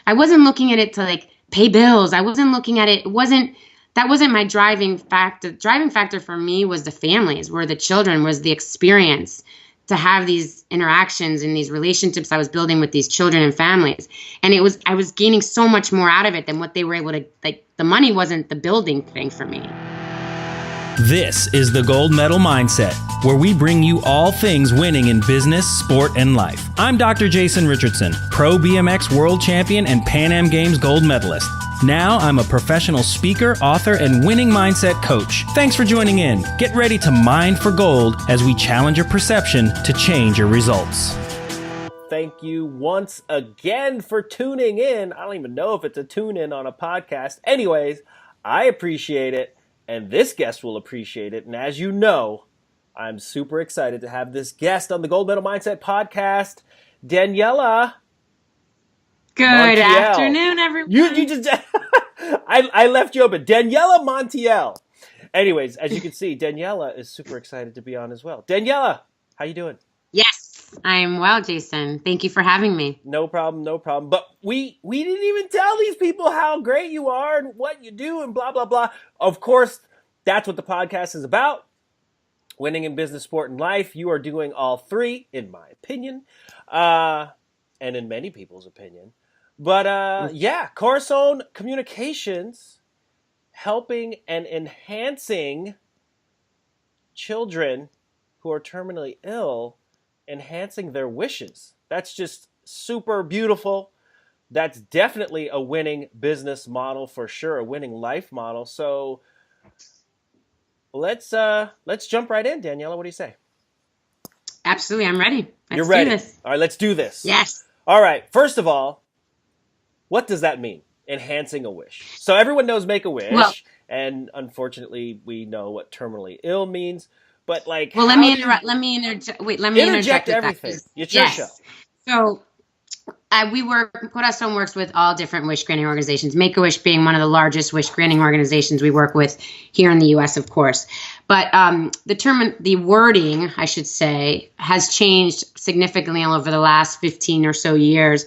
I wasn't looking at it to like pay bills. I wasn't looking at it. That wasn't my driving factor. The driving factor for me was the families, were the children, was the experience to have these interactions and these relationships I was building with these children and families. And I was gaining so much more out of it than what they were able to, like, the money wasn't the building thing for me. This is the Gold Medal Mindset, where we bring you all things winning in business, sport, and life. I'm Dr. Jason Richardson, pro BMX world champion and Pan Am Games gold medalist. Now I'm a professional speaker, author, and winning mindset coach. Thanks for joining in. Get ready to mine for gold as we challenge your perception to change your results. Thank you once again for tuning in. I don't even know if it's a tune in on a podcast. Anyways, I appreciate it. And this guest will appreciate it. And as you know, I'm super excited to have this guest on the Gold Medal Mindset podcast, Daniela. Good Montiel. afternoon, everyone. You just I left you open. Daniela Montiel. Anyways, as you can see, Daniela is super excited to be on as well. Daniela, how you doing? Yes, I'm well, Jason. Thank you for having me. No problem, no problem. But we didn't even tell these people how great you are and what you do and blah, blah, blah. Of course, that's what the podcast is about. Winning in business, sport, and life. You are doing all three, in my opinion, and in many people's opinion. But yeah, Corazon Communications, helping and enhancing children who are terminally ill, enhancing their wishes. That's just super beautiful. That's definitely a winning business model for sure, a winning life model. So let's jump right in, Daniela. What do you say? Absolutely, I'm ready. You're ready. Do this. All right, let's do this. Yes. All right. First of all, what does that mean? Enhancing a wish. So everyone knows make a wish, and unfortunately, we know what terminally ill means. But like, well, let me interject everything. It's your show. So Corazon works with all different wish granting organizations. Make-A-Wish being one of the largest wish granting organizations we work with here in the U.S., of course. But the wording, I should say, has changed significantly over the last 15 or so years,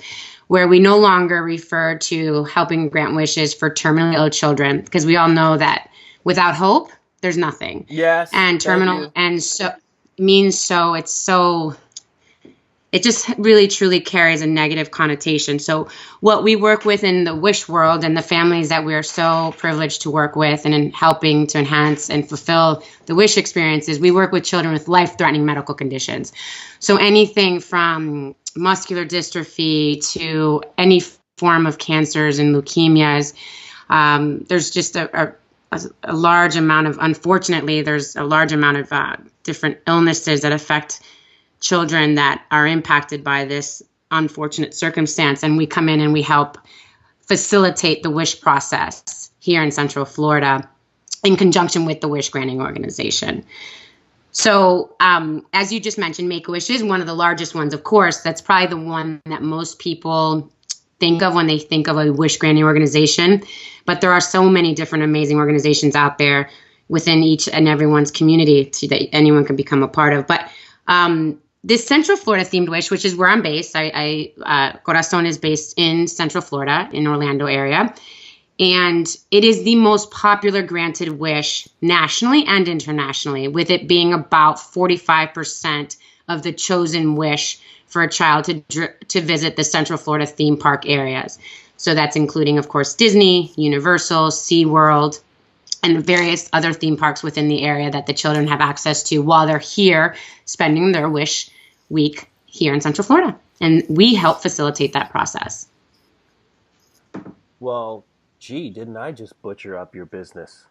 where we no longer refer to helping grant wishes for terminally ill children, because we all know that without hope, there's nothing. Yes. And terminal, and so means so it's so, it just really truly carries a negative connotation. So what we work with in the wish world and the families that we are so privileged to work with and in helping to enhance and fulfill the wish experiences, we work with children with life-threatening medical conditions. So anything from muscular dystrophy to any form of cancers and leukemias. There's just a large amount of, unfortunately, there's a large amount of different illnesses that affect children that are impacted by this unfortunate circumstance. And we come in and we help facilitate the wish process here in Central Florida in conjunction with the wish granting organization. So as you just mentioned, Make-A-Wish is one of the largest ones, of course. That's probably the one that most people think of when they think of a wish granting organization. But there are so many different amazing organizations out there within each and everyone's community that anyone can become a part of. But this Central Florida themed wish, which is where I'm based, Corazon is based in Central Florida, in Orlando area. And it is the most popular granted wish nationally and internationally, with it being about 45% of the chosen wish for a child to visit the Central Florida theme park areas. So that's including, of course, Disney, Universal, SeaWorld, and various other theme parks within the area that the children have access to while they're here spending their wish week here in Central Florida. And we help facilitate that process. Well, gee, didn't I just butcher up your business?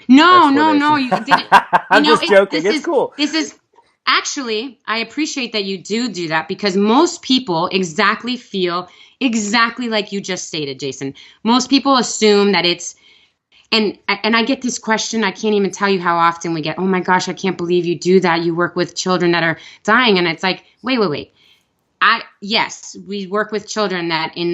No, you didn't. I'm just joking. It's cool. This is actually, I appreciate that you do that, because most people feel exactly like you just stated, Jason. Most people assume that it's, and I get this question, I can't even tell you how often we get, oh my gosh, I can't believe you do that. You work with children that are dying. And it's like, wait. Yes, we work with children that in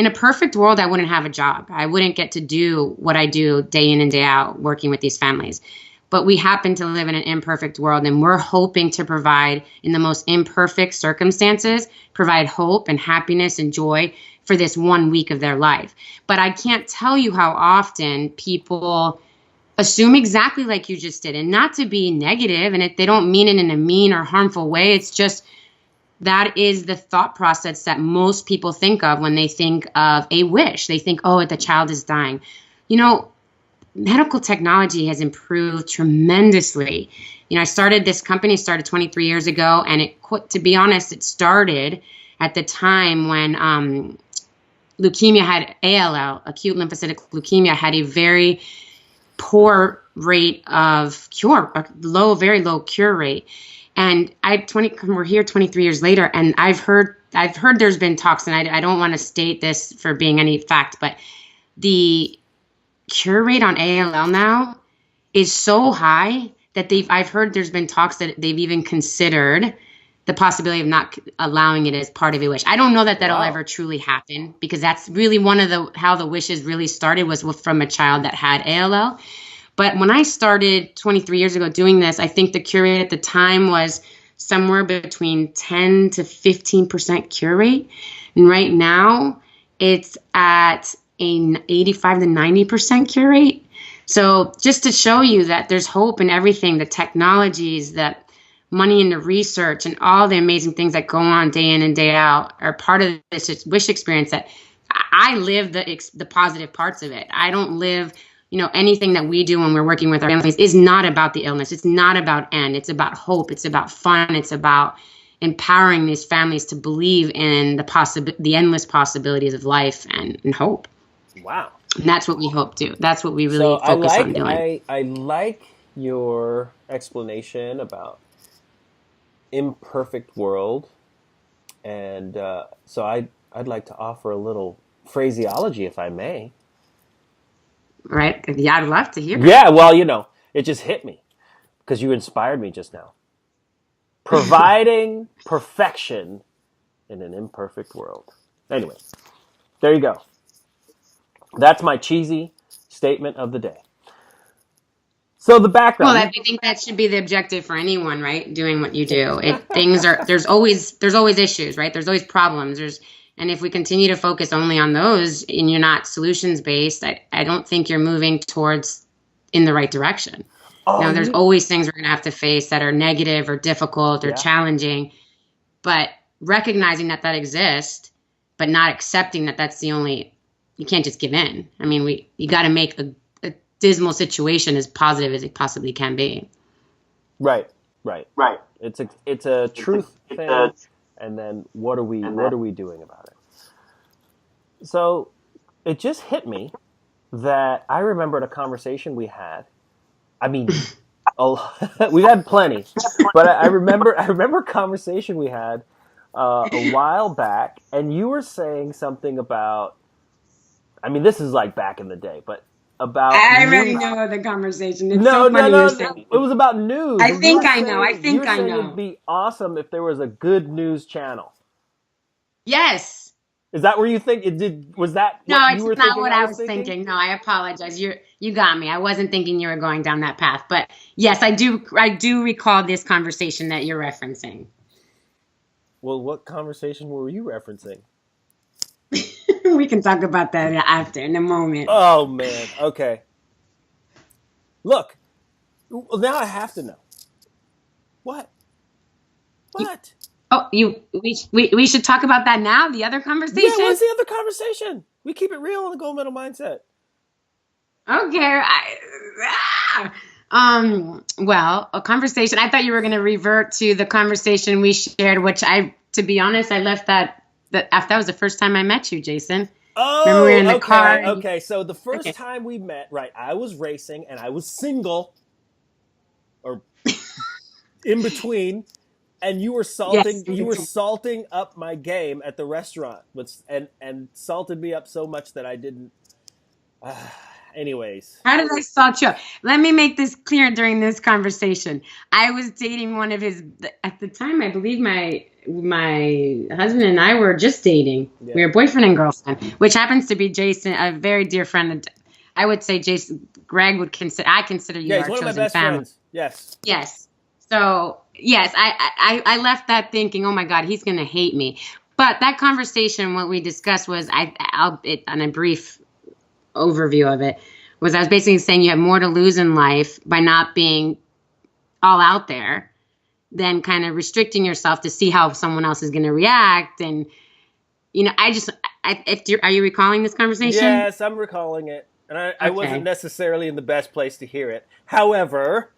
a perfect world, I wouldn't have a job. I wouldn't get to do what I do day in and day out working with these families. But we happen to live in an imperfect world, and we're hoping to provide, in the most imperfect circumstances, provide hope and happiness and joy for this 1 week of their life. But I can't tell you how often people assume exactly like you just did, and not to be negative, and they don't mean it in a mean or harmful way. It's just that is the thought process that most people think of when they think of a wish. They think, oh, the child is dying. You know, medical technology has improved tremendously. You know, I started 23 years ago, and to be honest, it started at the time when leukemia had ALL, acute lymphocytic leukemia, had a very poor rate of cure, a very low cure rate. And we're here 23 years later, and I've heard there's been talks, and I don't want to state this for being any fact, but the cure rate on ALL now is so high that I've heard there's been talks that they've even considered the possibility of not allowing it as part of a wish. I don't know that that'll ever truly happen, because that's really one of how the wishes really started was from a child that had ALL. But when I started 23 years ago doing this, I think the cure rate at the time was somewhere between 10 to 15% cure rate. And right now it's at an 85 to 90% cure rate. So just to show you that there's hope in everything, the technologies, that money into research, and all the amazing things that go on day in and day out are part of this wish experience, that I live the positive parts of it. I don't live, anything that we do when we're working with our families is not about the illness. It's not about end. It's about hope. It's about fun. It's about empowering these families to believe in the endless possibilities of life and hope. Wow. And that's what we hope to. That's what we really focus on doing. I like your explanation about imperfect world. And so I'd like to offer a little phraseology, if I may. Right? Yeah, I'd love to hear it. Yeah, well, it just hit me because you inspired me just now. Providing perfection in an imperfect world. Anyway, there you go. That's my cheesy statement of the day. So the background. Well, I think that should be the objective for anyone, right? Doing what you do. There's always issues, right? There's always problems. And if we continue to focus only on those and you're not solutions based, I don't think you're moving in the right direction. There's always things we're going to have to face that are negative or difficult or challenging, but recognizing that exists, but not accepting that that's the only. You can't just give in. I mean, you got to make a dismal situation as positive as it possibly can be. Right. It's a truth thing, and then what are we doing about it? So it just hit me that I remembered a conversation we had. I mean, we've had plenty, but I remember a conversation we had a while back, and you were saying something about. I mean, this is like back in the day, but about. I already know the conversation. It's no. It was about news. I think I know. It'd be awesome if there was a good news channel. Yes. Is that where you think it did? Was that? No, it's not what I was thinking. No, I apologize. You got me. I wasn't thinking you were going down that path, but yes, I do recall this conversation that you're referencing. Well, what conversation were you referencing? We can talk about that after, in a moment. Oh, man. Okay. Look. Well, now I have to know. What? We should talk about that now? The other conversation? Yeah, what's the other conversation? We keep it real on the Gold Medal Mindset. Okay. Well, a conversation. I thought you were going to revert to the conversation we shared, which to be honest, I left that was the first time I met you, Jason. Oh, remember we were in the car. Okay. So the first time we met, right, I was racing and I was single or in between, and you were salting. Yes. You were salting up my game at the restaurant, and salted me up so much that I didn't. Anyways. How did I salt you up? Let me make this clear during this conversation. I was dating one of his, at the time, I believe my husband and I were just dating. Yeah. We were boyfriend and girlfriend, which happens to be Jason, a very dear friend. I would say Jason, Greg I consider you our chosen family. Yeah, he's one of my best friends. Yes. Yes. So, yes, I left that thinking, oh my God, he's going to hate me. But that conversation, what we discussed was, on a brief overview of it, was I was basically saying you have more to lose in life by not being all out there than kind of restricting yourself to see how someone else is going to react. And, are you recalling this conversation? Yes, I'm recalling it. And I wasn't necessarily in the best place to hear it. However,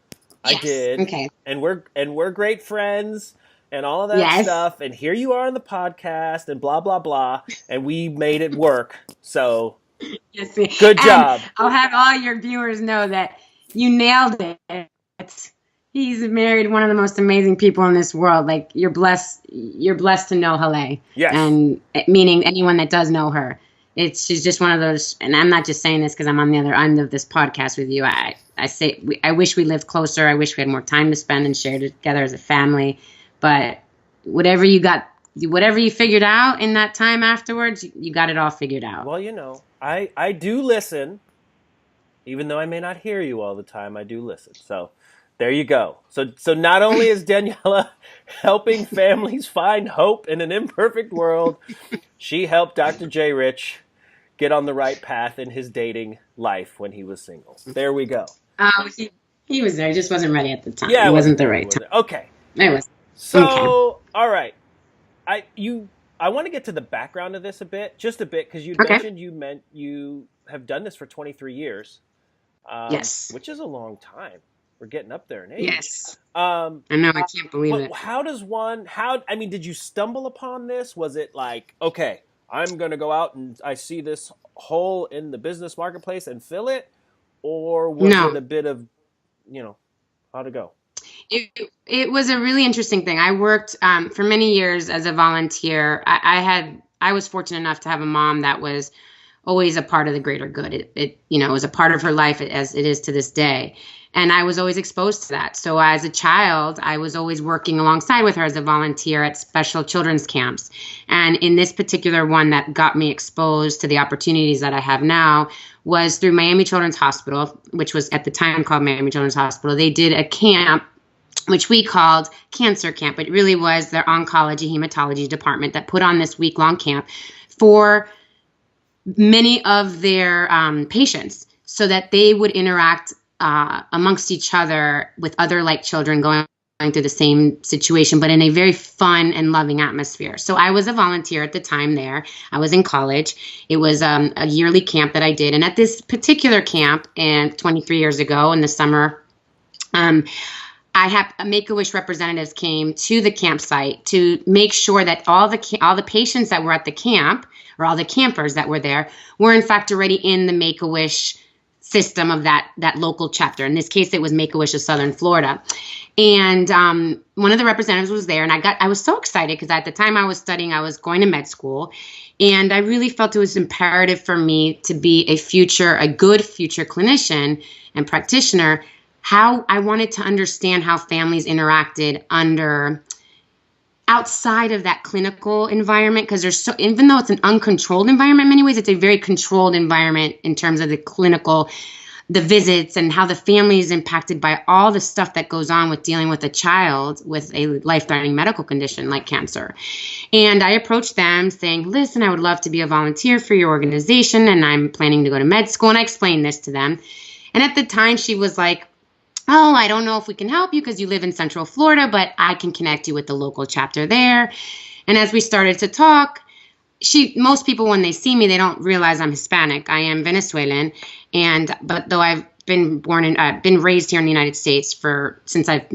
yes. I did. Okay. And we're great friends and all of that stuff. And here you are on the podcast and blah, blah, blah. And we made it work. So yes. Good job. I'll have all your viewers know that you nailed it. He's married one of the most amazing people in this world. Like, you're blessed to know Halle. Yes. And meaning anyone that does know her. She's just one of those, and I'm not just saying this because I'm on the other end of this podcast with you. I wish we lived closer. I wish we had more time to spend and share together as a family. But whatever you figured out in that time afterwards, you got it all figured out. Well, I do listen, even though I may not hear you all the time. I do listen. So there you go. So not only is Daniela helping families find hope in an imperfect world, she helped Dr. J. Rich get on the right path in his dating life when he was single. There we go. He was there. He just wasn't ready at the time. Yeah, it wasn't the right time. Okay. It was. So, all right. I want to get to the background of this just a bit, because you mentioned you have done this for 23 years. Yes. Which is a long time. We're getting up there in age. Yes. I know. I can't believe it. Did you stumble upon this? Was it like, okay, I'm going to go out and I see this hole in the business marketplace and fill it? Or was it a bit of, how'd it go? It was a really interesting thing. I worked for many years as a volunteer. I was fortunate enough to have a mom that was always a part of the greater good. It was a part of her life as it is to this day. And I was always exposed to that. So as a child, I was always working alongside with her as a volunteer at special children's camps. And in this particular one that got me exposed to the opportunities that I have now was through Miami Children's Hospital, which was at the time called Miami Children's Hospital. They did a camp, which we called Cancer Camp, but it really was their oncology hematology department that put on this week-long camp for many of their patients so that they would interact amongst each other with other like children going through the same situation, but in a very fun and loving atmosphere. So I was a volunteer at the time there. I was in college. It was a yearly camp that I did. And at this particular camp, and 23 years ago in the summer, Make-A-Wish representatives came to the campsite to make sure that all the patients that were at the camp, or all the campers that were there, were in fact already in the Make-A-Wish system of that local chapter. In this case, it was Make-A-Wish of Southern Florida. And one of the representatives was there, and I was so excited because at the time I was studying, I was going to med school, and I really felt it was imperative for me to be a good future clinician and practitioner. How I wanted to understand how families interacted outside of that clinical environment, because even though it's an uncontrolled environment in many ways, it's a very controlled environment in terms of the visits and how the family is impacted by all the stuff that goes on with dealing with a child with a life-threatening medical condition like cancer. And I approached them saying, listen, I would love to be a volunteer for your organization, and I'm planning to go to med school. And I explained this to them. And at the time she was like, oh, I don't know if we can help you because you live in Central Florida, but I can connect you with the local chapter there. And as we started to talk, most people, when they see me, they don't realize I'm Hispanic. I am Venezuelan. But though I've been been raised here in the United States since I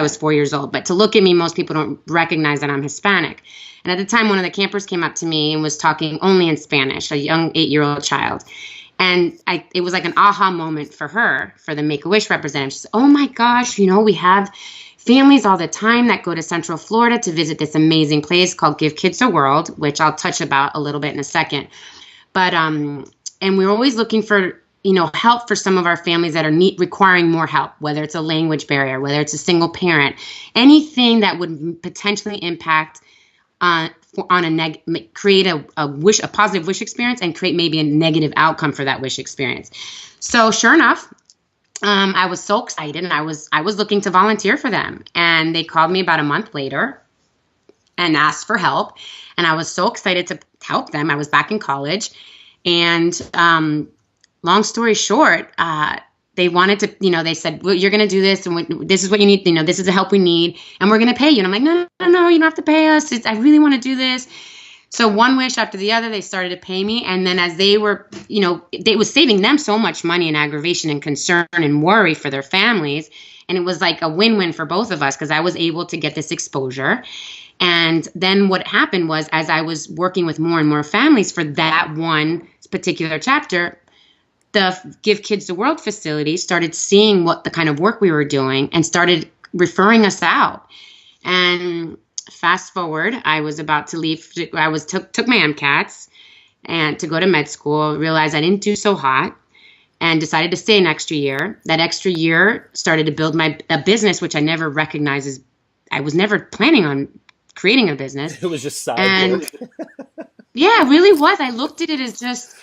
was 4 years old. But to look at me, most people don't recognize that I'm Hispanic. And at the time, one of the campers came up to me and was talking only in Spanish, a young 8-year-old child. And it was like an aha moment for her, for the Make-A-Wish representative. She said, oh my gosh, we have families all the time that go to Central Florida to visit this amazing place called Give Kids a World, which I'll touch about a little bit in a second. But, and we're always looking for, help for some of our families that are requiring more help, whether it's a language barrier, whether it's a single parent, anything that would potentially impact create a positive wish experience and create maybe a negative outcome for that wish experience. So sure enough, I was so excited, and I was looking to volunteer for them. And they called me about a month later and asked for help. And I was so excited to help them. I was back in college. And long story short, they wanted to, they said, well, you're going to do this. And this is what you need. This is the help we need. And we're going to pay you. And I'm like, no, you don't have to pay us. I really want to do this. So one wish after the other, they started to pay me. And then as they were, it was saving them so much money and aggravation and concern and worry for their families. And it was like a win-win for both of us because I was able to get this exposure. And then what happened was, as I was working with more and more families for that one particular chapter, the Give Kids the World facility started seeing what the kind of work we were doing and started referring us out. And fast forward, I was about to leave. I took my MCATs and to go to med school, realized I didn't do so hot and decided to stay an extra year. That extra year started to build a business, which I never recognized as, I was never planning on creating a business. It was just side work. Yeah, it really was. I looked at it as just,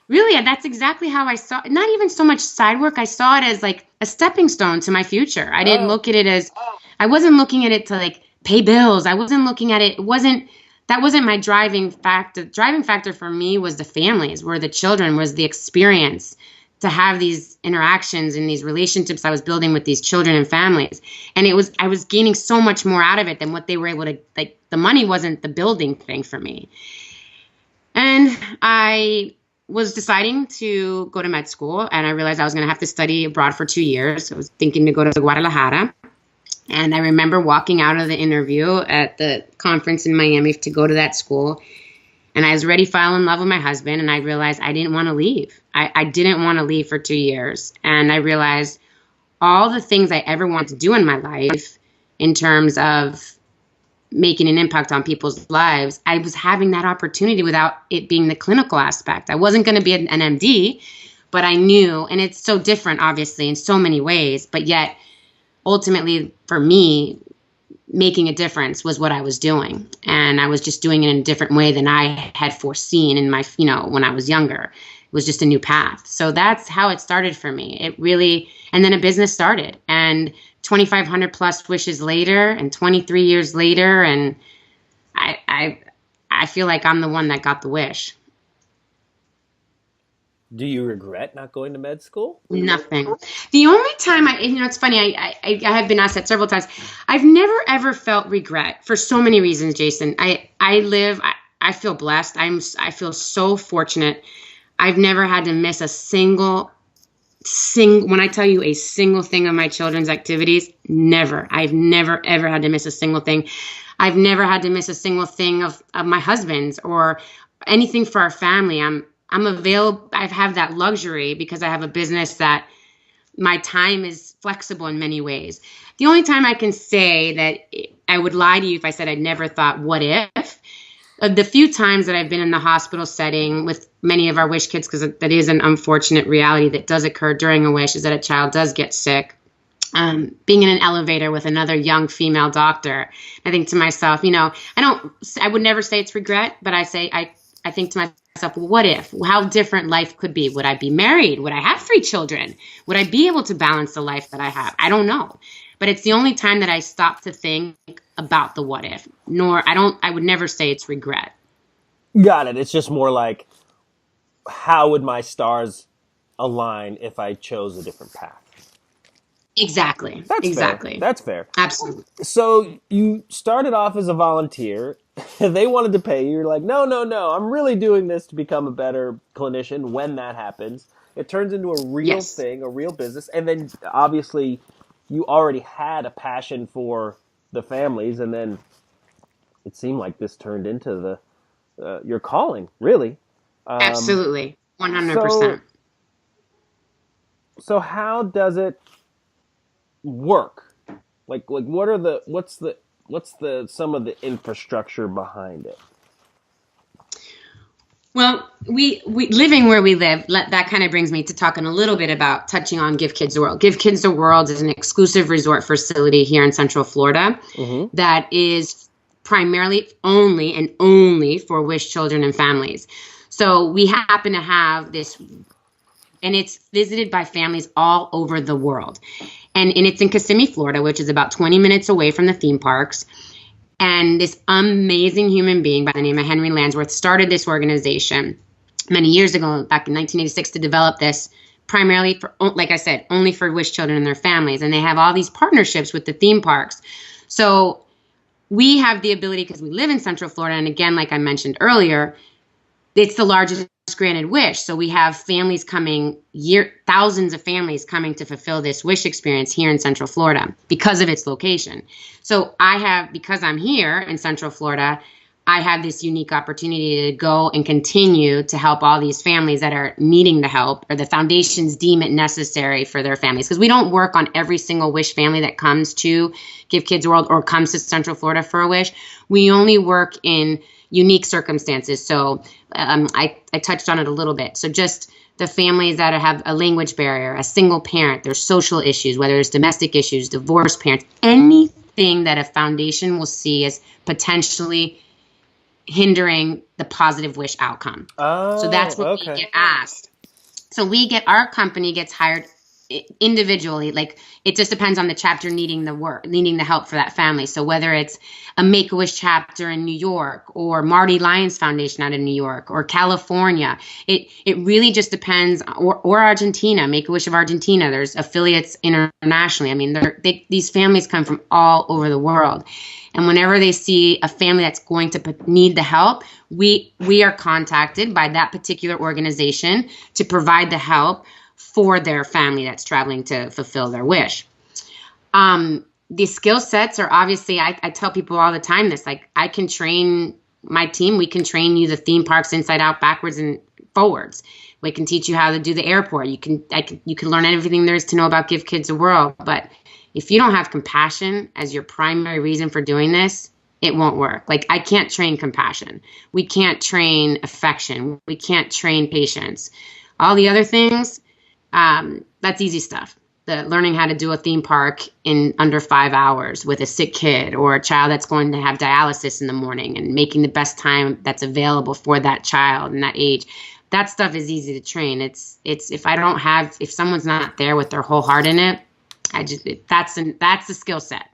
really, that's exactly how I saw it. Not even so much side work. I saw it as like a stepping stone to my future. I didn't look at it as, I wasn't looking at it to like pay bills. I wasn't looking at it. That wasn't my driving factor. The driving factor for me was the families, were the children, was the experience to have these interactions and these relationships I was building with these children and families. And I was gaining so much more out of it than what they were able to, like, the money wasn't the building thing for me. And I was deciding to go to med school, and I realized I was going to have to study abroad for 2 years. I was thinking to go to Guadalajara. And I remember walking out of the interview at the conference in Miami to go to that school. And I was ready to fall in love with my husband. And I realized I didn't want to leave. I didn't want to leave for 2 years. And I realized all the things I ever wanted to do in my life in terms of making an impact on people's lives, I was having that opportunity without it being the clinical aspect. I wasn't going to be an MD, but I knew, and it's so different, obviously, in so many ways, but yet ultimately for me, making a difference was what I was doing. And I was just doing it in a different way than I had foreseen in my, when I was younger. It was just a new path. So that's how it started for me. It really, and then a business started, and 2,500 plus wishes later and 23 years later. And I feel like I'm the one that got the wish. Do you regret not going to med school? Nothing. The only time it's funny, I have been asked that several times. I've never, ever felt regret for so many reasons, Jason. I feel blessed. I feel so fortunate. I've never had to miss a single, when I tell you a single thing of my children's activities, never. I've never, ever had to miss a single thing. I've never had to miss a single thing of my husband's or anything for our family. I'm available. I have that luxury because I have a business that my time is flexible in many ways. The only time I can say that I would lie to you if I said I'd never thought, what if? The few times that I've been in the hospital setting with many of our wish kids, because that is an unfortunate reality that does occur during a wish, is that a child does get sick. Being in an elevator with another young female doctor, I think to myself, I would never say it's regret, but I think to myself, well, what if? How different life could be? Would I be married? Would I have 3 children? Would I be able to balance the life that I have? I don't know. But it's the only time that I stop to think about the what if. I would never say it's regret. Got it. It's just more like, how would my stars align if I chose a different path? Exactly. Exactly. That's fair. Absolutely. So you started off as a volunteer. They wanted to pay you. You're like, no. I'm really doing this to become a better clinician. When that happens, it turns into a real thing, a real business. And then obviously you already had a passion for the families. And then it seemed like this turned into your calling, really. Absolutely. 100%. So how does it work? Like what's some of the infrastructure behind it? Well, we living where we live, that kind of brings me to talking a little bit about touching on Give Kids the World. Give Kids the World is an exclusive resort facility here in Central Florida that is primarily only for wish children and families. So we happen to have this, and it's visited by families all over the world. And it's in Kissimmee, Florida, which is about 20 minutes away from the theme parks. And this amazing human being by the name of Henry Landsworth started this organization many years ago, back in 1986, to develop this primarily for, like I said, only for wish children and their families. And they have all these partnerships with the theme parks. So we have the ability, because we live in Central Florida, and again, like I mentioned earlier, it's the largest granted wish. So we have families coming, thousands of families coming to fulfill this wish experience here in Central Florida because of its location. So because I'm here in Central Florida, I have this unique opportunity to go and continue to help all these families that are needing the help, or the foundations deem it necessary for their families. Because we don't work on every single wish family that comes to Give Kids a World or comes to Central Florida for a wish. We only work in unique circumstances. So I touched on it a little bit. So just the families that have a language barrier, a single parent, there's social issues, whether it's domestic issues, divorced parents, anything that a foundation will see as potentially hindering the positive wish outcome. So that's what we get asked. So our company gets hired individually. Like, it just depends on the chapter needing the help for that family. So whether it's a Make-A-Wish chapter in New York, or Marty Lyons Foundation out in New York, or California, it really just depends, or Argentina, Make-A-Wish of Argentina. There's affiliates internationally. I mean, these families come from all over the world. And whenever they see a family that's going to need the help, we are contacted by that particular organization to provide the help for their family that's traveling to fulfill their wish. The skill sets are obviously, I tell people all the time this, like, I can train my team. We can train you the theme parks inside out, backwards and forwards. We can teach you how to do the airport. You can learn everything there is to know about Give Kids a World. But if you don't have compassion as your primary reason for doing this, it won't work. Like, I can't train compassion. We can't train affection. We can't train patience. All the other things, that's easy stuff. The learning how to do a theme park in under 5 hours with a sick kid, or a child that's going to have dialysis in the morning, and making the best time that's available for that child and that age. That stuff is easy to train. It's if someone's not there with their whole heart in it, that's the skill set.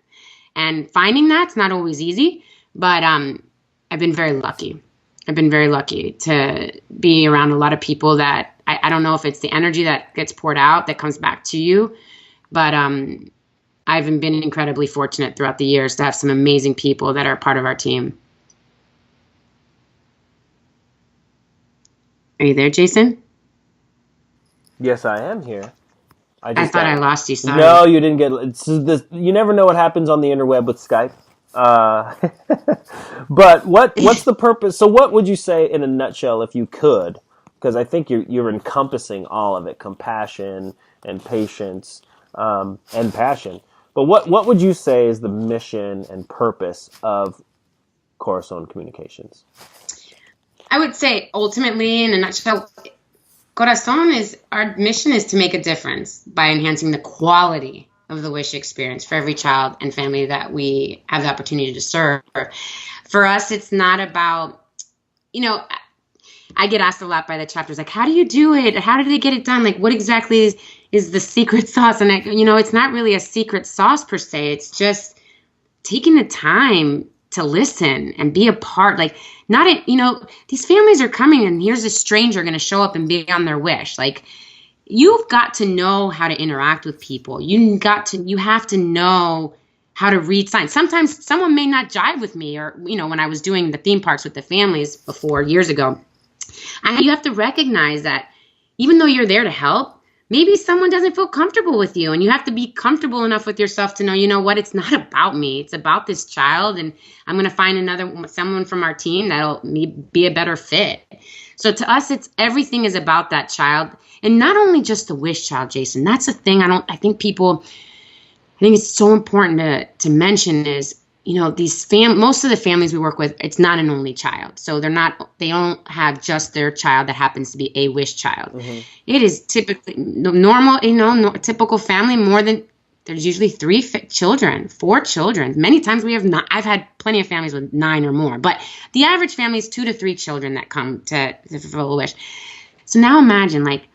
And finding that's not always easy, but I've been very lucky. I've been very lucky to be around a lot of people that I don't know if it's the energy that gets poured out that comes back to you, but I've been incredibly fortunate throughout the years to have some amazing people that are part of our team. Are you there, Jason? Yes, I am here. I thought I lost you. Sorry. No, you didn't get it. You never know what happens on the interweb with Skype. But what's the purpose? So what would you say in a nutshell, if you could? Because I think you're encompassing all of it: compassion and patience and passion. But what would you say is the mission and purpose of Corazon Communications? I would say ultimately, in a nutshell, Corazon our mission is to make a difference by enhancing the quality of the wish experience for every child and family that we have the opportunity to serve. For us, it's not about, I get asked a lot by the chapters, like, how do you do it? How did they get it done? Like, what exactly is the secret sauce? And it's not really a secret sauce per se. It's just taking the time to listen and be a part. Like, these families are coming, and here's a stranger going to show up and be on their wish. Like, you've got to know how to interact with people. You have to know how to read signs. Sometimes someone may not jive with me, or, when I was doing the theme parks with the families years ago, you have to recognize that even though you're there to help, maybe someone doesn't feel comfortable with you, and you have to be comfortable enough with yourself to know, what, it's not about me. It's about this child, and I'm going to find someone from our team that'll be a better fit. So to us, everything is about that child, and not only just the wish child, Jason. That's the thing. I think it's so important to mention is, most of the families we work with, it's not an only child. So they don't have just their child that happens to be a wish child. Mm-hmm. It is typically normal, typical family, there's usually 3 children, 4 children. Many times I've had plenty of families with 9 or more, but the average family is 2 to 3 children that come to fulfill a wish. So now imagine, like,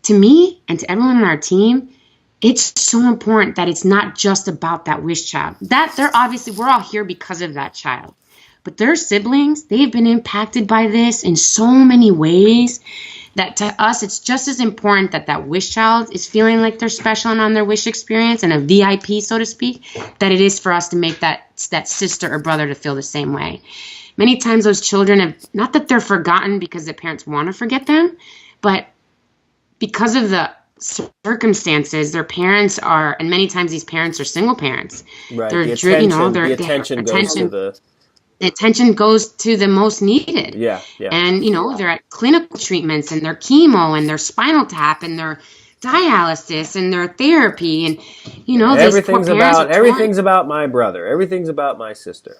to me and to everyone on our team, it's so important that it's not just about that wish child. That they're obviously, we're all here because of that child. But their siblings, they've been impacted by this in so many ways that to us, it's just as important that that wish child is feeling like they're special and on their wish experience and a VIP, so to speak, that it is for us to make that sister or brother to feel the same way. Many times those children have, not that they're forgotten because the parents want to forget them, but because of the circumstances, their parents are, and many times these parents are single parents. Right. They're, The attention goes to the attention goes to the most needed. Yeah. And, they're at clinical treatments and their chemo and their spinal tap and their dialysis and their therapy. And, everything's about my brother. Everything's about my sister.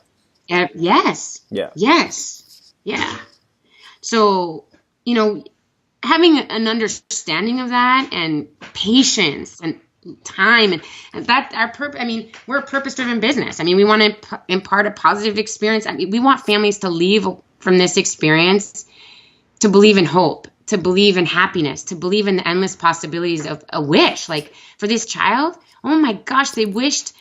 Yes. Yeah. Yes. Yeah. So, having an understanding of that and patience and time and that our purpose. We're a purpose-driven business. We want to impart a positive experience. We want families to leave from this experience to believe in hope, to believe in happiness, to believe in the endless possibilities of a wish. Like for this child, oh my gosh, they wished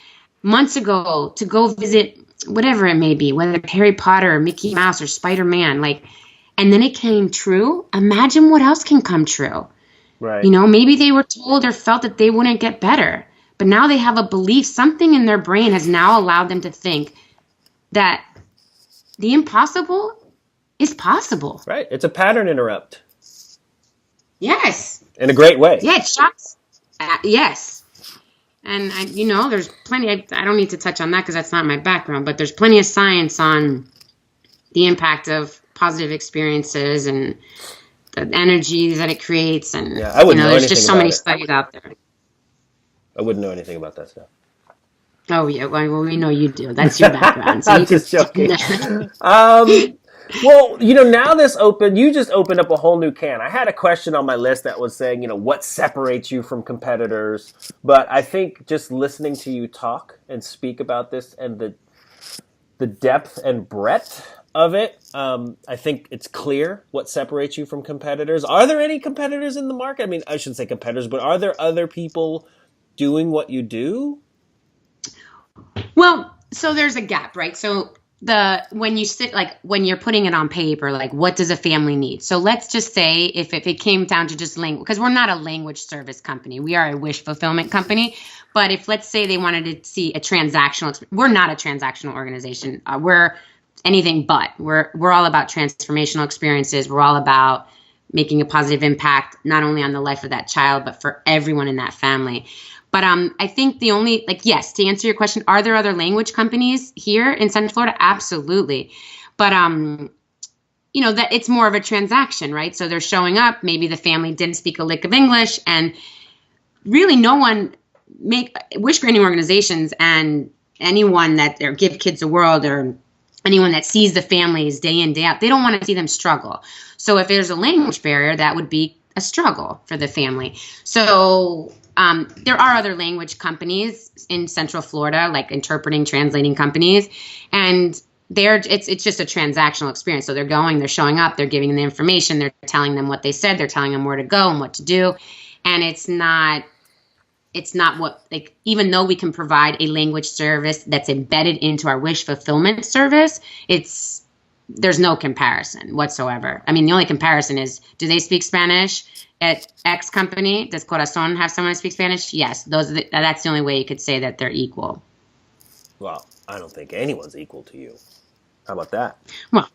months ago to go visit whatever it may be, whether Harry Potter or Mickey Mouse or Spider-Man, and then it came true. Imagine what else can come true. Right. Maybe they were told or felt that they wouldn't get better, but now they have a belief, something in their brain has now allowed them to think that the impossible is possible. Right. It's a pattern interrupt. Yes. In a great way. Yeah, it shocks. Yes. And, there's plenty, I don't need to touch on that because that's not my background, but there's plenty of science on the impact of positive experiences and the energy that it creates. And, I wouldn't know there's just so many it. studies out there. I wouldn't know anything about that stuff. Oh, yeah. Well, we know you do. That's your background. So I'm just joking. Well, now you just opened up a whole new can. I had a question on my list that was saying, what separates you from competitors? But I think just listening to you talk and speak about this and the depth and breadth of it, I think it's clear what separates you from competitors. Are there any competitors in the market? I shouldn't say competitors, but are there other people doing what you do? Well, so there's a gap, right? So when you're putting it on paper, what does a family need? So let's just say if it came down to just language, because we're not a language service company, we are a wish fulfillment company. But if let's say they wanted to see a transactional, we're not a transactional organization. We're anything but. We're all about transformational experiences. We're all about making a positive impact, not only on the life of that child, but for everyone in that family. But I think the only, yes, to answer your question, are there other language companies here in Central Florida? Absolutely. But, that it's more of a transaction, right? So they're showing up, maybe the family didn't speak a lick of English, and really no one wish granting organizations and anyone that give Kids a World or anyone that sees the families day in, day out, they don't want to see them struggle. So if there's a language barrier, that would be a struggle for the family. So there are other language companies in Central Florida, like interpreting, translating companies, and it's just a transactional experience. So they're showing up, they're giving them the information, they're telling them what they said, they're telling them where to go and what to do, and it's not what, even though we can provide a language service that's embedded into our wish fulfillment service, there's no comparison whatsoever. The only comparison is, do they speak Spanish at X company? Does Corazon have someone who speaks Spanish? Yes. That's the only way you could say that they're equal. Well, I don't think anyone's equal to you. How about that? Well,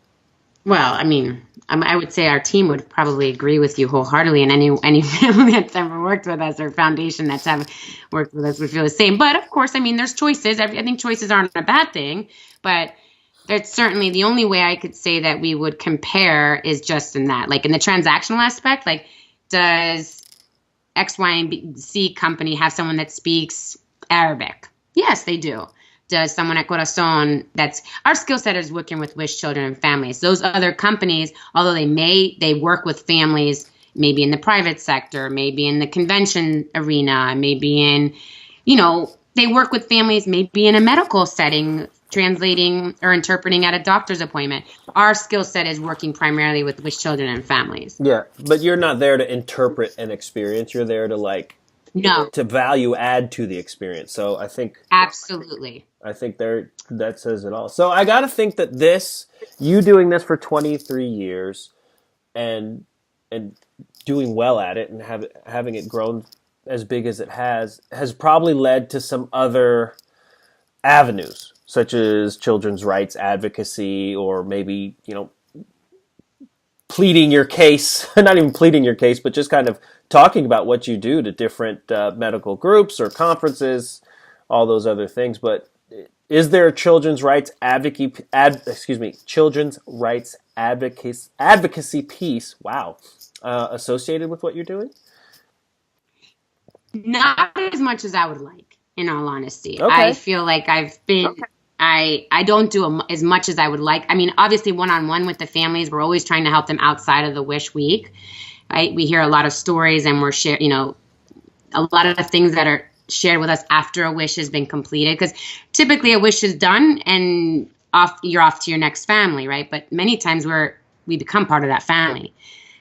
I would say our team would probably agree with you wholeheartedly, and any family that's ever worked with us or foundation that's ever worked with us would feel the same. But of course, there's choices. I think choices aren't a bad thing, but it's certainly the only way I could say that we would compare is just in that, in the transactional aspect, does X, Y, and C company have someone that speaks Arabic? Yes, they do. Does someone at Corazon, our skill set is working with wish children and families. Those other companies, although they work with families, maybe in the private sector, maybe in the convention arena, maybe in, they work with families, maybe in a medical setting, translating or interpreting at a doctor's appointment. Our skill set is working primarily with children and families. Yeah, but you're not there to interpret an experience. You're there to No, to value add to the experience. So absolutely. I think that says it all. So I got to think that you doing this for 23 years and doing well at it and having it grown as big as it has probably led to some other avenues, such as children's rights advocacy, or maybe, pleading your case, not even pleading your case, but just kind of talking about what you do to different medical groups or conferences, all those other things. But is there a children's rights children's rights advocacy piece, associated with what you're doing? Not as much as I would like, in all honesty. Okay. I feel like I don't do as much as I would like. I mean, obviously, one-on-one with the families, we're always trying to help them outside of the Wish Week. Right? We hear a lot of stories, and we're a lot of things that are shared with us after a wish has been completed. Because typically a wish is done, and you're off to your next family, right? But many times we become part of that family.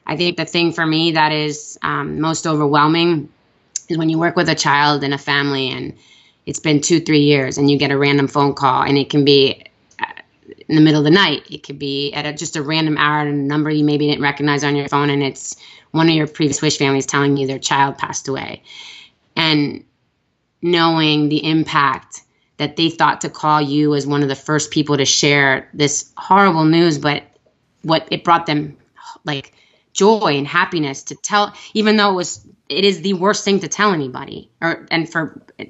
I think the thing for me that is most overwhelming is when you work with a child and a family and it's been 2-3 years and you get a random phone call, and it can be in the middle of the night. It could be at just a random hour and a number you maybe didn't recognize on your phone, and it's one of your previous wish families telling you their child passed away. And knowing the impact that they thought to call you as one of the first people to share this horrible news, but what it brought them like joy and happiness to tell, even though it is the worst thing to tell anybody,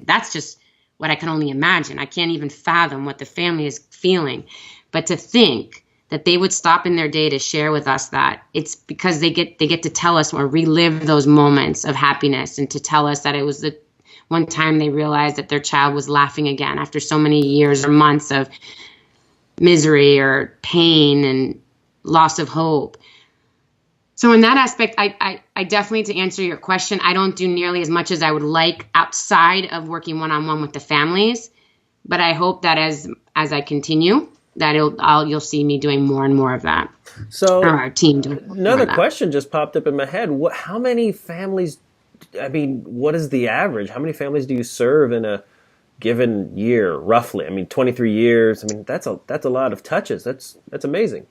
that's just what I can only imagine. I can't even fathom what the family is feeling, but to think that they would stop in their day to share with us that it's because they get to tell us or relive those moments of happiness, and to tell us that it was the one time they realized that their child was laughing again after so many years or months of misery or pain and loss of hope. So in that aspect, I definitely, to answer your question, I don't do nearly as much as I would like outside of working one-on-one with the families. But I hope that as I continue, that you'll see me doing more and more of that. So or our team doing another question just popped up in my head. How many families? I mean, what is the average? How many families do you serve in a given year, roughly? I mean, 23 years. I mean, that's a lot of touches. That's amazing.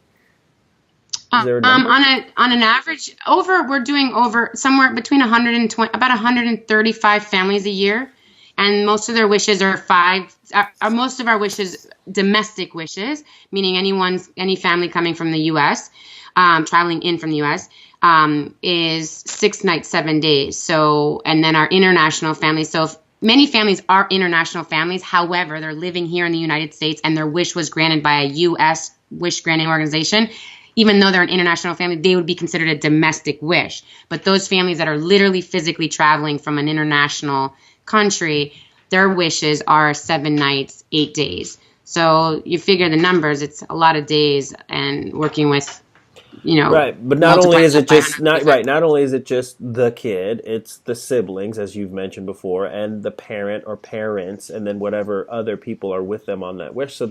Is there a number? On an average, we're doing over somewhere between 120, about 135 families a year, and most of their wishes are most of our wishes domestic wishes, meaning any family coming from the U.S., traveling in from the U.S. Is 6 nights, 7 days. So, and then our international families. So many families are international families. However, they're living here in the United States, and their wish was granted by a U.S. wish granting organization. Even though they're an international family, they would be considered a domestic wish. But those families that are literally physically traveling from an international country, their wishes are 7 nights, 8 days. So you figure the numbers, it's a lot of days, and working with, right. But not only is it just not only is it just the kid, it's the siblings, as you've mentioned before, and the parent or parents, and then whatever other people are with them on that wish. So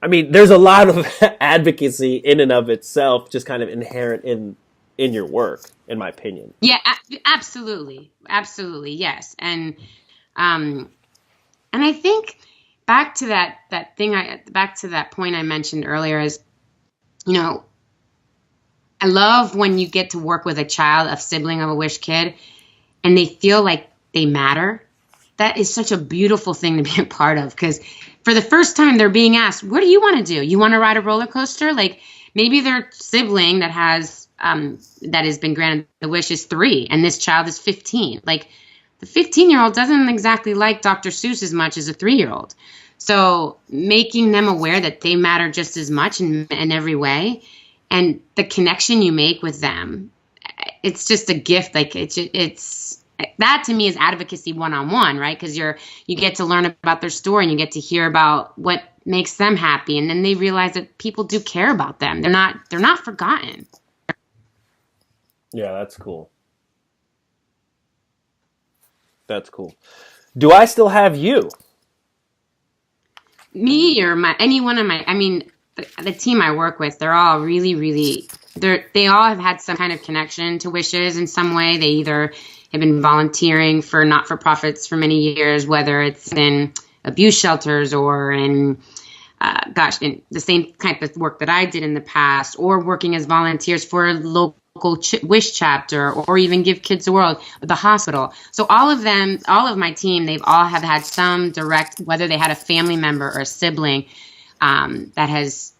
there's a lot of advocacy in and of itself, just kind of inherent in your work, in my opinion. Yeah, absolutely, yes, and I think back to that point I mentioned earlier is, I love when you get to work with a child, a sibling of a wish kid, and they feel like they matter. That is such a beautiful thing to be a part of, because for the first time they're being asked, what do you want to do? You want to ride a roller coaster? Like maybe their sibling that has been granted the wish is 3 and this child is 15. Like the 15-year-old doesn't exactly like Dr. Seuss as much as a 3-year-old. So making them aware that they matter just as much in every way, and the connection you make with them, it's just a gift. Like it's that to me is advocacy one-on-one, right? Because you get to learn about their story, and you get to hear about what makes them happy, and then they realize that people do care about them. They're not forgotten. Yeah, that's cool. That's cool. Do I still have you? Me or the team I work with, they're all really, really they all have had some kind of connection to Wishes in some way. They either have been volunteering for not-for-profits for many years, whether it's in abuse shelters or in in the same type of work that I did in the past, or working as volunteers for a local Wish chapter, or even Give Kids the World, the hospital. So all of my team, they've all have had some direct, whether they had a family member or a sibling that has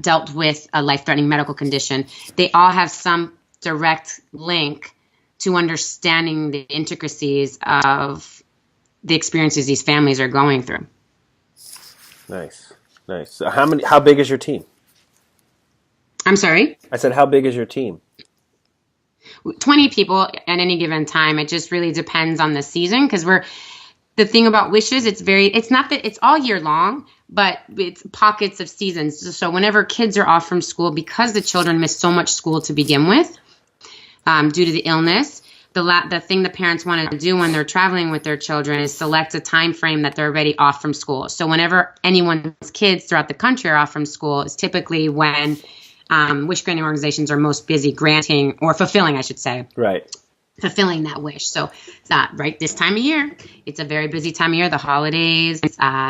dealt with a life-threatening medical condition. They all have some direct link to understanding the intricacies of the experiences these families are going through. Nice. So how big is your team? I'm sorry? I said, how big is your team? 20 people at any given time. It just really depends on the season, because the thing about Wishes, it's not that it's all year long, but it's pockets of seasons. So whenever kids are off from school, because the children miss so much school to begin with, due to the illness, the thing the parents want to do when they're traveling with their children is select a time frame that they're already off from school. So whenever anyone's kids throughout the country are off from school, is typically when wish granting organizations are most busy granting, or fulfilling, I should say. Right. Fulfilling that wish. So it's not right this time of year. It's a very busy time of year. The holidays,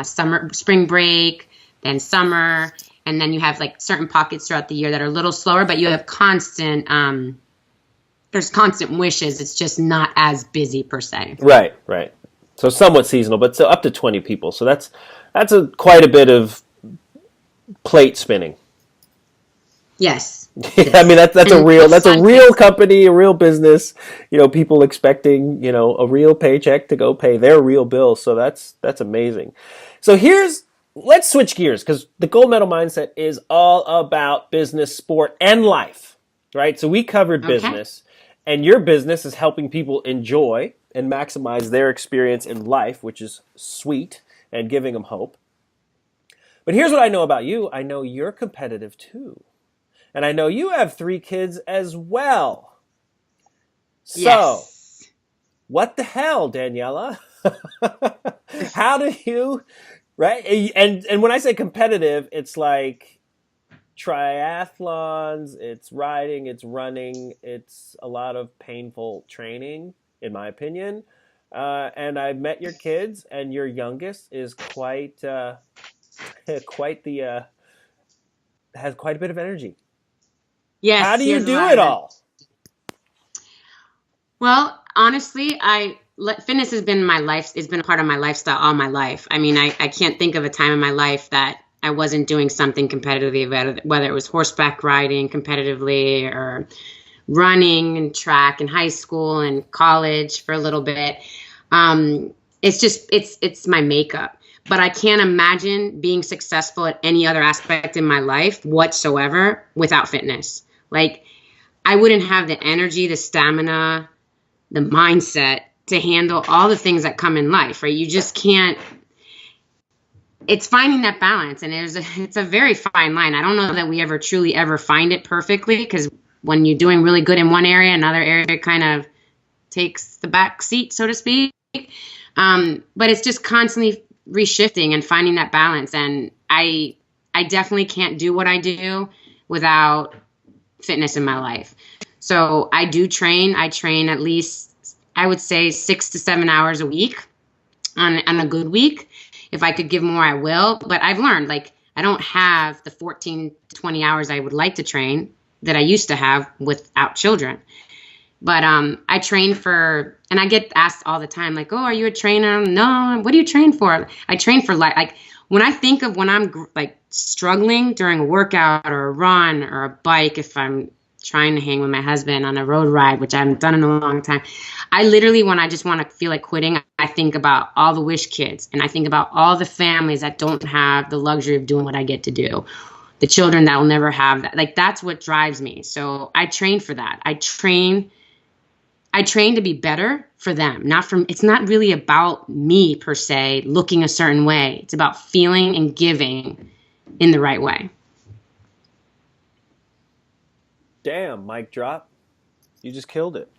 summer, spring break, then summer, and then you have like certain pockets throughout the year that are a little slower, but you have constant. There's constant wishes. It's just not as busy per se. Right. So somewhat seasonal, but so up to 20 people. So that's quite a bit of plate spinning. Yes. I mean, that's a real company, a real business, people expecting, a real paycheck to go pay their real bills. So that's amazing. So let's switch gears, because the Gold Medal Mindset is all about business, sport, and life, right? So we covered business, and your business is helping people enjoy and maximize their experience in life, which is sweet, and giving them hope. But here's what I know about you. I know you're competitive too. And I know you have 3 kids as well. So, What the hell, Daniela? How do you, right? And when I say competitive, it's like triathlons, it's riding, it's running, it's a lot of painful training, in my opinion. And I've met your kids, and your youngest is quite has quite a bit of energy. Yes. How do you do it all? Well, honestly, fitness has been my life. It's been a part of my lifestyle all my life. I mean, I can't think of a time in my life that I wasn't doing something competitively, whether it was horseback riding competitively or running and track in high school and college for a little bit. It's my makeup. But I can't imagine being successful at any other aspect in my life whatsoever without fitness. Like, I wouldn't have the energy, the stamina, the mindset to handle all the things that come in life, right? You just can't. It's finding that balance, and it's a very fine line. I don't know that we truly ever find it perfectly, because when you're doing really good in one area, another area kind of takes the back seat, so to speak. But it's just constantly reshifting and finding that balance. And I definitely can't do what I do without fitness in my life. So I do train. I train at least, I would say, 6 to 7 hours a week on a good week. If I could give more, I will. But I've learned, like, I don't have the 14, 20 hours I would like to train that I used to have without children. But I train for, and I get asked all the time, like, oh, are you a trainer? No, what do you train for? I train for life. Like, when I think of when I'm like struggling during a workout or a run or a bike, if I'm trying to hang with my husband on a road ride, which I haven't done in a long time, I literally, when I just want to feel like quitting, I think about all the Wish kids, and I think about all the families that don't have the luxury of doing what I get to do. The children that will never have that. Like, that's what drives me. So I train for that. I train to be better for them, it's not really about me per se, looking a certain way. It's about feeling and giving in the right way. Damn, mic drop. You just killed it.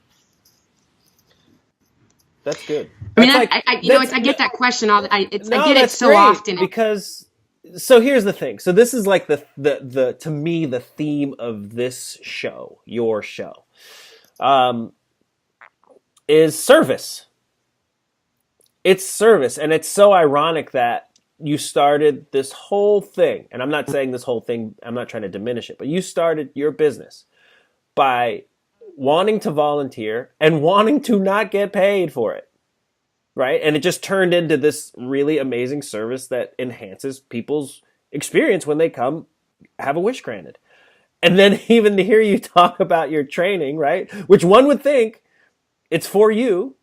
That's good. I mean, I get that question all. I get it so great, often because So here's the thing. So this is like the to me the theme of this show, your show, is service. It's service, and it's so ironic that you started this whole thing, and I'm not saying this whole thing, I'm not trying to diminish it, but you started your business by wanting to volunteer and wanting to not get paid for it, right? And it just turned into this really amazing service that enhances people's experience when they come have a wish granted. And then even to hear you talk about your training, right? Which one would think it's for you.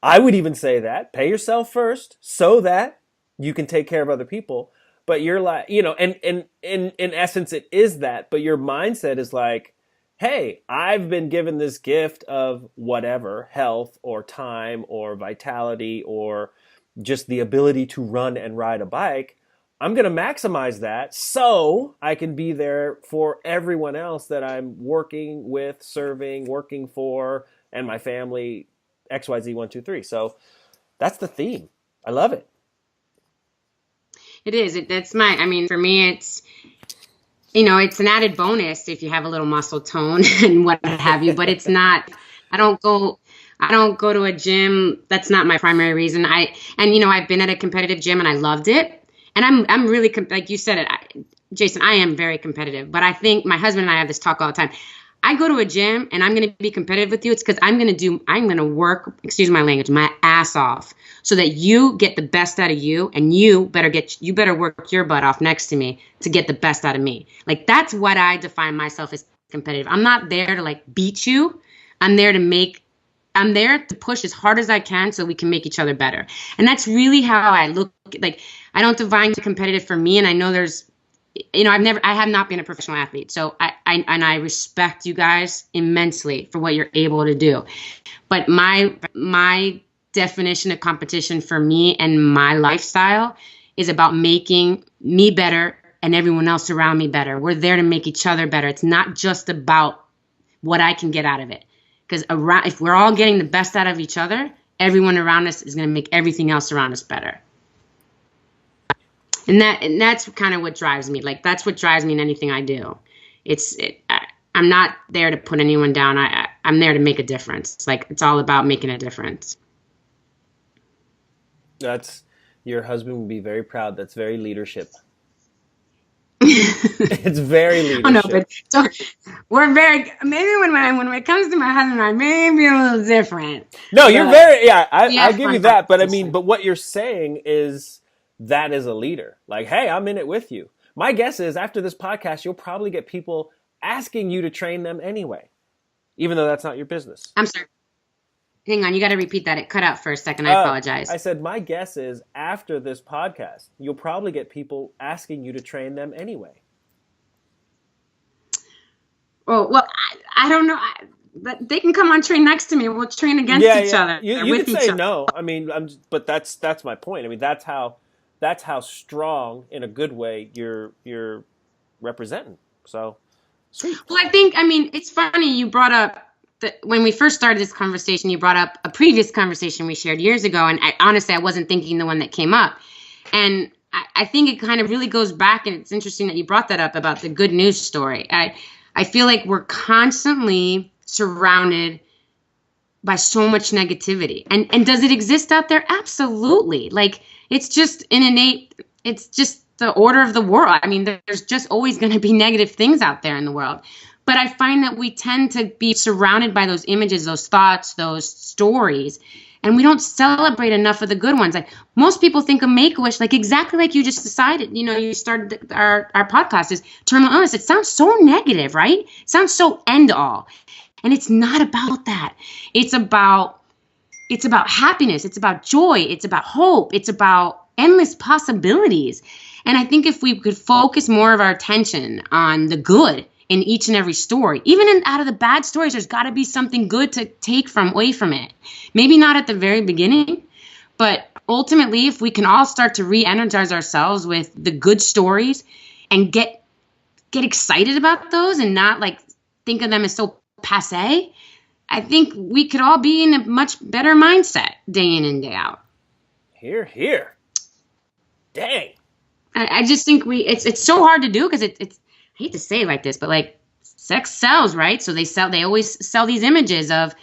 I would even say that. Pay yourself first so that you can take care of other people. But you're like, and in essence, it is that. But your mindset is like, hey, I've been given this gift of whatever, health or time or vitality or just the ability to run and ride a bike. I'm going to maximize that so I can be there for everyone else that I'm working with, serving, working for, and my family, XYZ123. So that's the theme. I love it. It is. For me, it's, it's an added bonus if you have a little muscle tone and what have you, but it's not, I don't go to a gym. That's not my primary reason. I've been at a competitive gym and I loved it. And I'm really, like you said it, Jason, I am very competitive, but I think my husband and I have this talk all the time. I go to a gym and I'm going to be competitive with you. It's because I'm going to work, excuse my language, my ass off so that you get the best out of you, and you better work your butt off next to me to get the best out of me. Like, that's what I define myself as competitive. I'm not there to like beat you. I'm there to push as hard as I can so we can make each other better. And that's really how I look. Like, I don't define competitive for me. And I know I have not been a professional athlete. So I respect you guys immensely for what you're able to do. But my definition of competition for me and my lifestyle is about making me better and everyone else around me better. We're there to make each other better. It's not just about what I can get out of it. Because if we're all getting the best out of each other, everyone around us is going to make everything else around us better. And that's kind of what drives me. Like, that's what drives me in anything I do. I'm not there to put anyone down. I'm there to make a difference. Like, it's all about making a difference. Your husband would be very proud. That's very leadership. It's very leadership. Oh no, but so we're maybe when it comes to my husband, I may be a little different. No, you're I'll give you that. But but what you're saying is that is a leader. Like, hey, I'm in it with you. My guess is after this podcast, you'll probably get people asking you to train them anyway, even though that's not your business. I'm sorry. Hang on, you got to repeat that. It cut out for a second. I apologize. I said, my guess is after this podcast, you'll probably get people asking you to train them anyway. Oh, well, I don't know. But they can come on train next to me. We'll train against each other. You can say no. I mean, but that's my point. I mean, that's how strong in a good way you're representing. So, sweet. Well, it's funny you brought up when we first started this conversation, you brought up a previous conversation we shared years ago. And honestly, I wasn't thinking the one that came up. And I think it kind of really goes back. And it's interesting that you brought that up about the good news story. I feel like we're constantly surrounded by so much negativity. And does it exist out there? Absolutely. Like, it's just it's just the order of the world. I mean, there's just always going to be negative things out there in the world. But I find that we tend to be surrounded by those images, those thoughts, those stories, and we don't celebrate enough of the good ones. Like, most people think of Make-A-Wish, like exactly like you just decided, you started our podcast is terminal illness. It sounds so negative, right? It sounds so end all. And it's not about that. It's about happiness. It's about joy. It's about hope. It's about endless possibilities. And I think if we could focus more of our attention on the good in each and every story, even out of the bad stories, there's got to be something good to take away from it. Maybe not at the very beginning, but ultimately, if we can all start to re-energize ourselves with the good stories and get excited about those and not like think of them as so passé, I think we could all be in a much better mindset day in and day out. Hear, hear. Dang. I just think it's so hard to do because it's, I hate to say it like this, but like sex sells, right? So they always sell these images of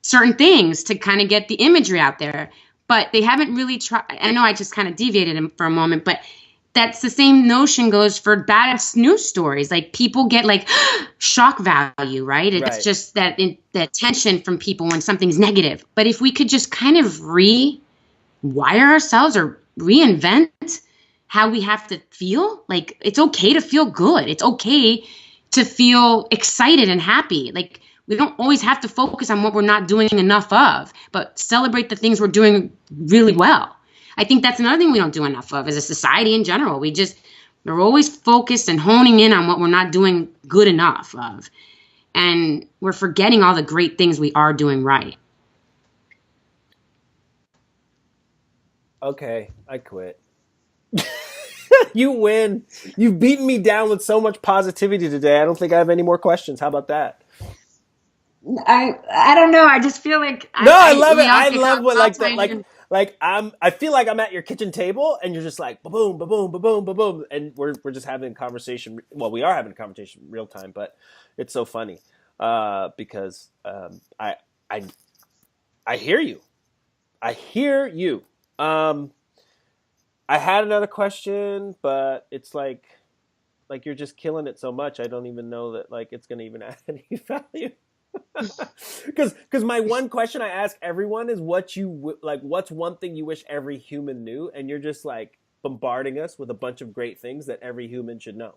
certain things to kind of get the imagery out there, but they haven't really tried. I know I just kind of deviated for a moment, but that's the same notion goes for badass news stories. Like people get like shock value, right? It's just that the attention from people when something's negative. But if we could just kind of rewire ourselves or reinvent how we have to feel, like it's okay to feel good. It's okay to feel excited and happy. Like we don't always have to focus on what we're not doing enough of, but celebrate the things we're doing really well. I think that's another thing we don't do enough of as a society in general. We're always focused and honing in on what we're not doing good enough of. And we're forgetting all the great things we are doing right. Okay, I quit. You win. You've beaten me down with so much positivity today. I don't think I have any more questions. How about that? I don't know. I just feel like I love it. I love what like that. Like I feel like I'm at your kitchen table and you're just like boom, boom, boom, boom, boom, and we're just having a conversation. Well, we are having a conversation in real time, but it's so funny because I hear you. I hear you. I had another question, but it's like you're just killing it so much. I don't even know that like it's gonna even add any value. Because my one question I ask everyone is what's one thing you wish every human knew, and you're just like bombarding us with a bunch of great things that every human should know.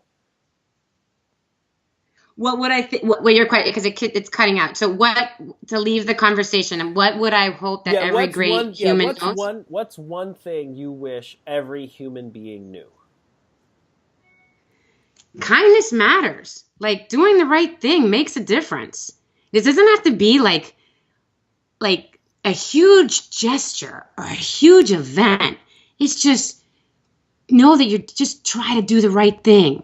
What would I think? Well, you're quite because it's cutting out. So what to leave the conversation and what would I hope that every great human knows? What's one thing you wish every human being knew? Kindness matters. Like doing the right thing makes a difference. This doesn't have to be like a huge gesture or a huge event. It's just know that you just try to do the right thing.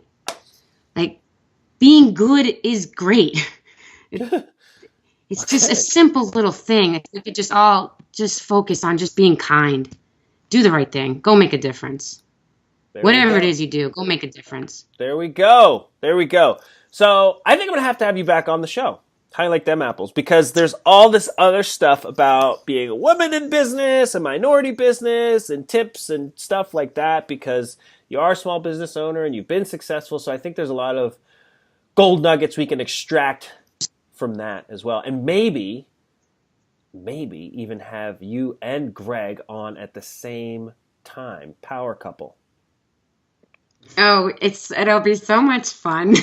Like being good is great. It's just a simple little thing. If we could just all just focus on just being kind. Do the right thing. Go make a difference. Whatever it is you do, go make a difference. There we go. So I think I'm going to have you back on the show. Kind of like them apples, because there's all this other stuff about being a woman in business and minority business and tips and stuff like that, because you are a small business owner and you've been successful. So I think there's a lot of gold nuggets we can extract from that as well. And maybe even have you and Greg on at the same time. Power couple. Oh, it'll be so much fun.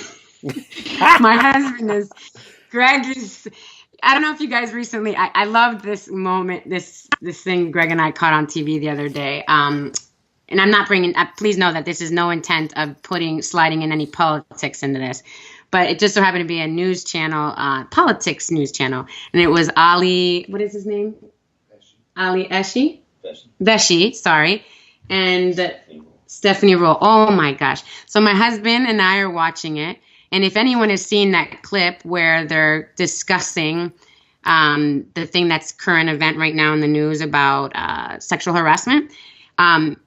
My husband Greg is, I don't know if you guys recently, I loved this moment, this thing Greg and I caught on TV the other day. And I'm not please know that this is no intent of sliding in any politics into this. But it just so happened to be a news channel, politics news channel. And it was Ali, what is his name? Ali Eshi? Veshi, sorry. And Stephanie Roll. Oh my gosh. So my husband and I are watching it. And if anyone has seen that clip where they're discussing the thing that's current event right now in the news about sexual harassment, Ali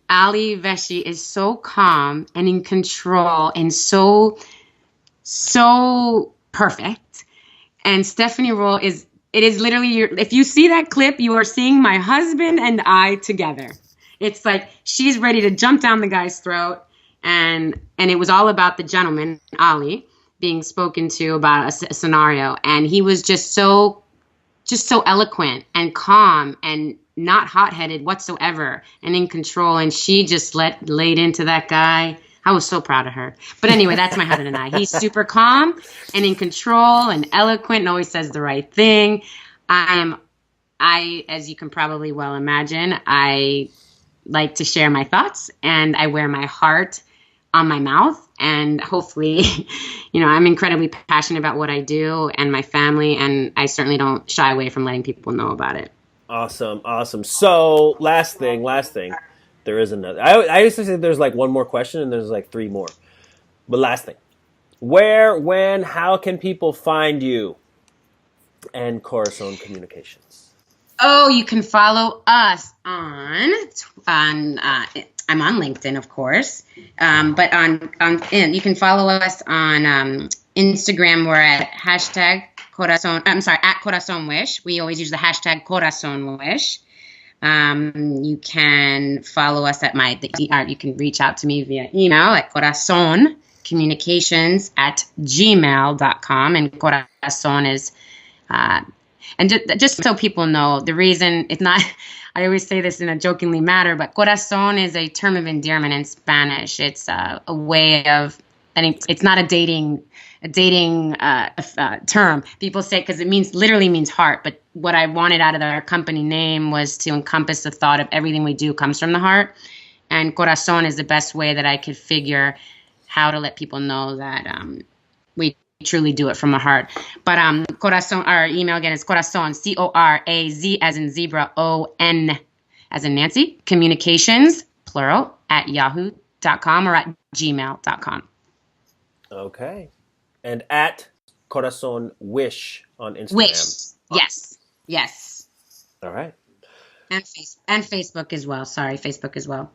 Veshi is so calm and in control and so perfect. And Stephanie Roll it is literally, if you see that clip, you are seeing my husband and I together. It's like she's ready to jump down the guy's throat. And it was all about the gentleman, Ali, being spoken to about a scenario. And he was just so eloquent and calm and not hot-headed whatsoever and in control. And she just laid into that guy. I was so proud of her. But anyway, that's my husband and I. He's super calm and in control and eloquent and always says the right thing. As you can probably well imagine, I like to share my thoughts and I wear my heart on my mouth, and hopefully, I'm incredibly passionate about what I do and my family, and I certainly don't shy away from letting people know about it. Awesome. So last thing, there is another. I used to say there's like one more question and there's like three more, but last thing, where, when, how can people find you and Corazon Communications? Oh, you can follow us on I'm on LinkedIn, of course. But and you can follow us on Instagram. We're at hashtag Corazon. I'm sorry, at Corazon Wish. We always use the hashtag Corazon Wish. You can follow us at you can reach out to me via email at corazoncommunications@gmail.com. And Corazon is, and just so people know, the reason it's not, I always say this in a jokingly manner, but corazon is a term of endearment in Spanish. It's a way of, and it's not a dating term. People say, because it literally means heart. But what I wanted out of our company name was to encompass the thought of everything we do comes from the heart. And corazon is the best way that I could figure how to let people know that we truly do it from the heart. But corazon, our email again is corazon, CORAZ as in zebra, ON as in Nancy, communications, plural, at yahoo.com or at gmail.com. Okay. And at Corazon Wish on Instagram. Wish. Yes. All right. And Facebook as well. Sorry, Facebook as well.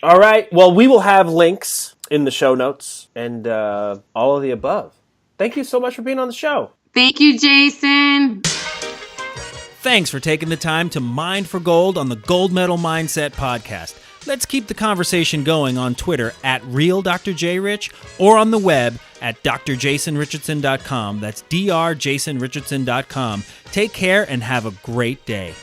All right. Well, we will have links in the show notes and all of the above. Thank you so much for being on the show. Thank you, Jason. Thanks for taking the time to mine for gold on the Gold Medal Mindset podcast. Let's keep the conversation going on Twitter at RealDrJRich or on the web at drjasonrichardson.com. That's drjasonrichardson.com. Take care and have a great day.